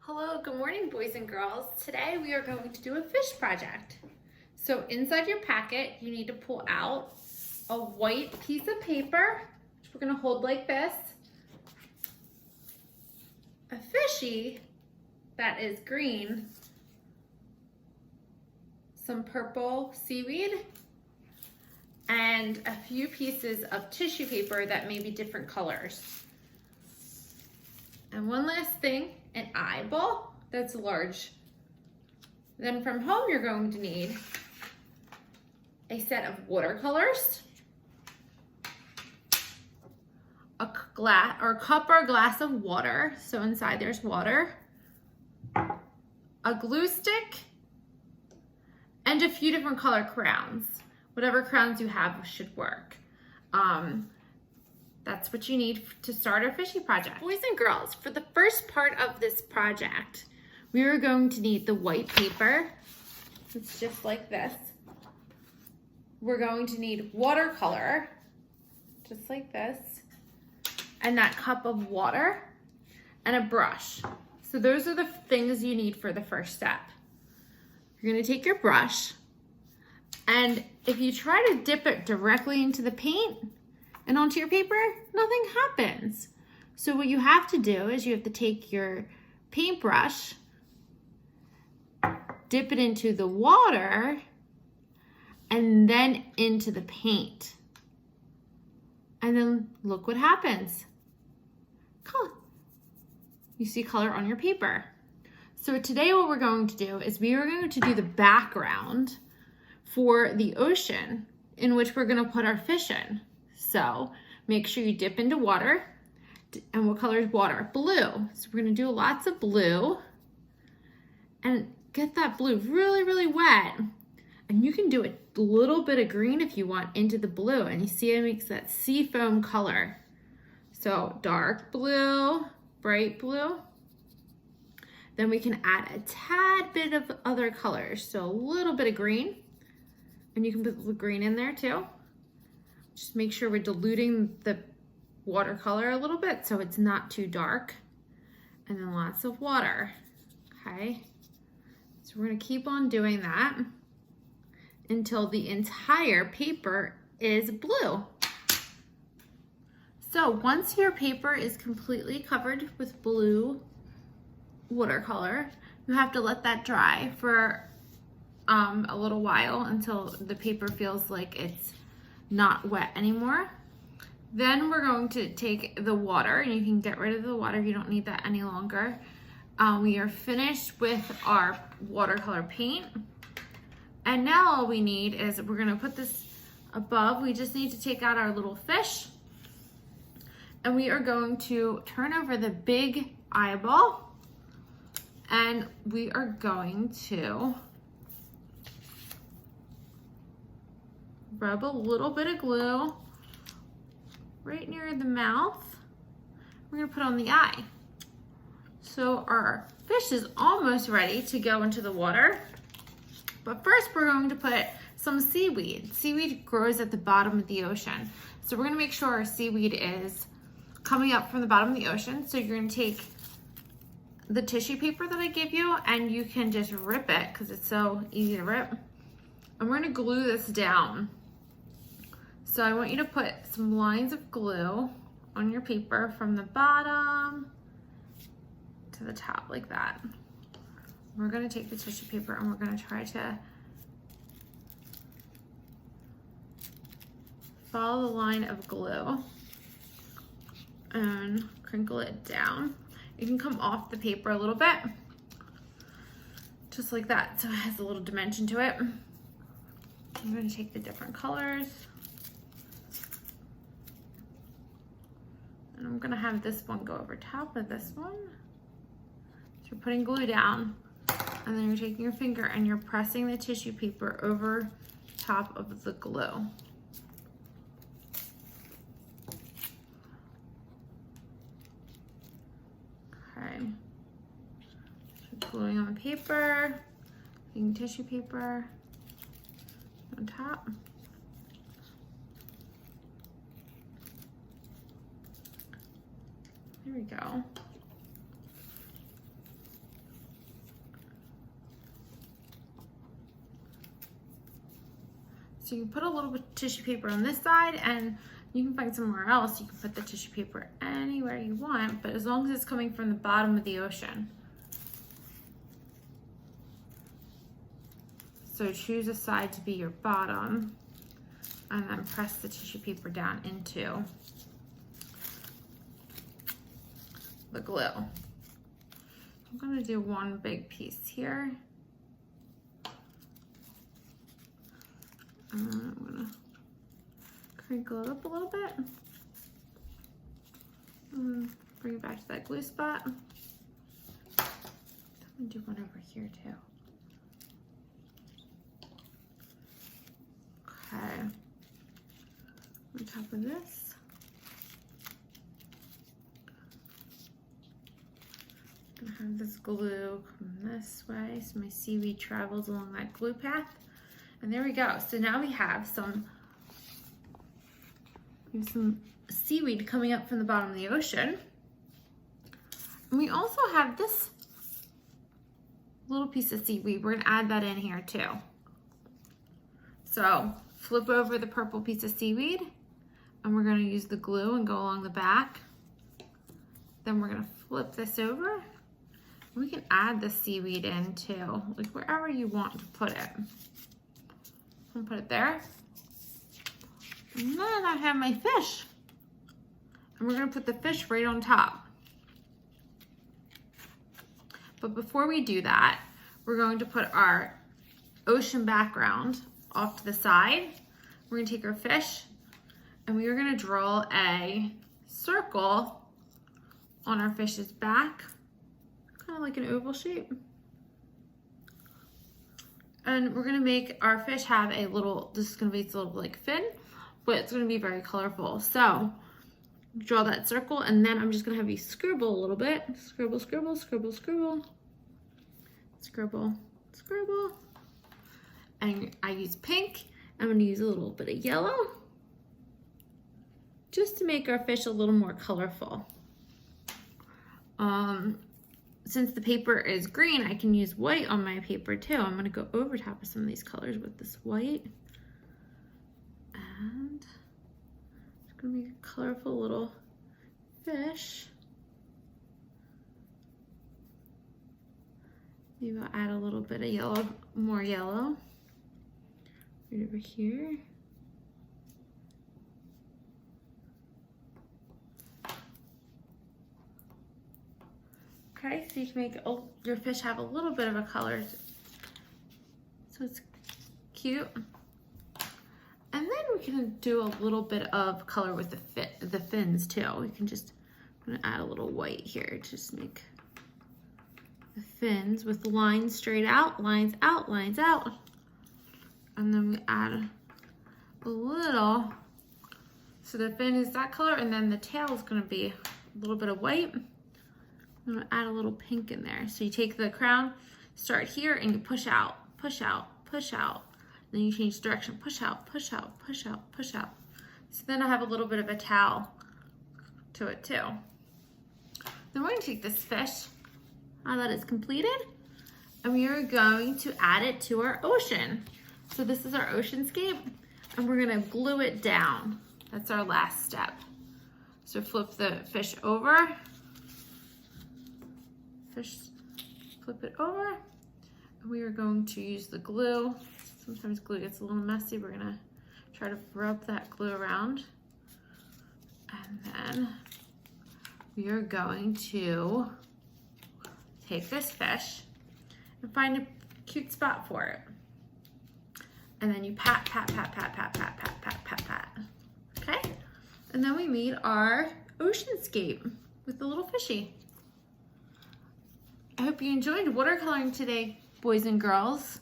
Hello, good morning, boys and girls. Today we are going to do a fish project. So inside your packet, you need to pull out a white piece of paper, which we're gonna hold like this, a fishy that is green, some purple seaweed, and a few pieces of tissue paper that may be different colors. And one last thing, an eyeball that's large. Then from home, you're going to need a set of watercolors, a cup or glass of water. So inside there's water, a glue stick, and a few different color crayons. Whatever crayons you have should work. That's what you need to start our fishy project. Boys and girls, for the first part of this project, we are going to need the white paper. It's just like this. We're going to need watercolor, just like this, and that cup of water, and a brush. So those are the things you need for the first step. You're gonna take your brush, and if you try to dip it directly into the paint and onto your paper, nothing happens. So what you have to do is you have to take your paintbrush, dip it into the water, and then into the paint. And then look what happens. Color. You see color on your paper. So today what we're going to do is we are going to do the background for the ocean in which we're gonna put our fish in. So make sure you dip into water. And what color is water? Blue. So we're gonna do lots of blue and get that blue really, really wet. And you can do a little bit of green if you want into the blue, and you see it makes that sea foam color. So dark blue, bright blue. Then we can add a tad bit of other colors. So a little bit of green, and you can put the green in there too. Just make sure we're diluting the watercolor a little bit so it's not too dark. And then lots of water, okay? So we're gonna keep on doing that until the entire paper is blue. So once your paper is completely covered with blue watercolor, you have to let that dry for a little while until the paper feels like it's not wet anymore. Then we're going to take the water, and you can get rid of the water if you don't need that any longer. We are finished with our watercolor paint. And now all we need is we're gonna put this above. We just need to take out our little fish, and we are going to turn over the big eyeball, and we are going to rub a little bit of glue right near the mouth. We're gonna put on the eye. So our fish is almost ready to go into the water. But first we're going to put some seaweed. Seaweed grows at the bottom of the ocean. So we're gonna make sure our seaweed is coming up from the bottom of the ocean. So you're gonna take the tissue paper that I gave you, and you can just rip it because it's so easy to rip. And we're gonna glue this down. So I want you to put some lines of glue on your paper from the bottom to the top like that. We're gonna take the tissue paper and we're gonna try to follow the line of glue and crinkle it down. You can come off the paper a little bit, just like that, so it has a little dimension to it. I'm gonna take the different colors, and I'm gonna have this one go over top of this one. So you're putting glue down, and then you're taking your finger and you're pressing the tissue paper over top of the glue. Okay. So gluing on the paper, taking tissue paper on top. There we go. So you can put a little bit of tissue paper on this side, and you can find somewhere else. You can put the tissue paper anywhere you want, but as long as it's coming from the bottom of the ocean. So choose a side to be your bottom, and then press the tissue paper down into the glue. I'm gonna do one big piece here. And then I'm gonna crinkle it up a little bit. And bring it back to that glue spot. I'm gonna do one over here too. Okay. On top of this. I'm gonna have this glue come this way so my seaweed travels along that glue path. And there we go. So now we have some seaweed coming up from the bottom of the ocean. And we also have this little piece of seaweed. We're gonna add that in here too. So flip over the purple piece of seaweed, and we're gonna use the glue and go along the back. Then we're gonna flip this over. We can add the seaweed in too, like wherever you want to put it. I'm gonna put it there. And then I have my fish. And we're gonna put the fish right on top. But before we do that, we're going to put our ocean background off to the side. We're gonna take our fish, and we are gonna draw a circle on our fish's back, kind of like an oval shape. And we're gonna make our fish have a little, this is gonna be its little like fin, but it's gonna be very colorful. So draw that circle, and then I'm just gonna have you scribble a little bit. Scribble, scribble, scribble, scribble. Scribble, scribble. And I use pink. I'm gonna use a little bit of yellow just to make our fish a little more colorful. Since the paper is green, I can use white on my paper too. I'm gonna go over top of some of these colors with this white. And it's gonna be a colorful little fish. Maybe I'll add a little bit of yellow, more yellow. Right over here. Okay, so you can make your fish have a little bit of a color, so it's cute. And then we can do a little bit of color with the fins too. We can just, I'm gonna add a little white here to just make the fins with the lines straight out, lines out, lines out. And then we add a little, so the fin is that color, and then the tail is gonna be a little bit of white. I'm gonna add a little pink in there. So you take the crown, start here, and you push out, push out, push out. Then you change direction, push out, push out, push out, push out. So then I have a little bit of a tail to it too. Then we're gonna take this fish, now that it's completed, and we are going to add it to our ocean. So this is our oceanscape, and we're gonna glue it down. That's our last step. So flip the fish over, flip it over, and we are going to use the glue. Sometimes glue gets a little messy. We're gonna try to rub that glue around. And then we are going to take this fish and find a cute spot for it. And then you pat, pat, pat, pat, pat, pat, pat, pat, pat, pat. Okay? And then we made our oceanscape with the little fishy. I hope you enjoyed watercoloring today, boys and girls.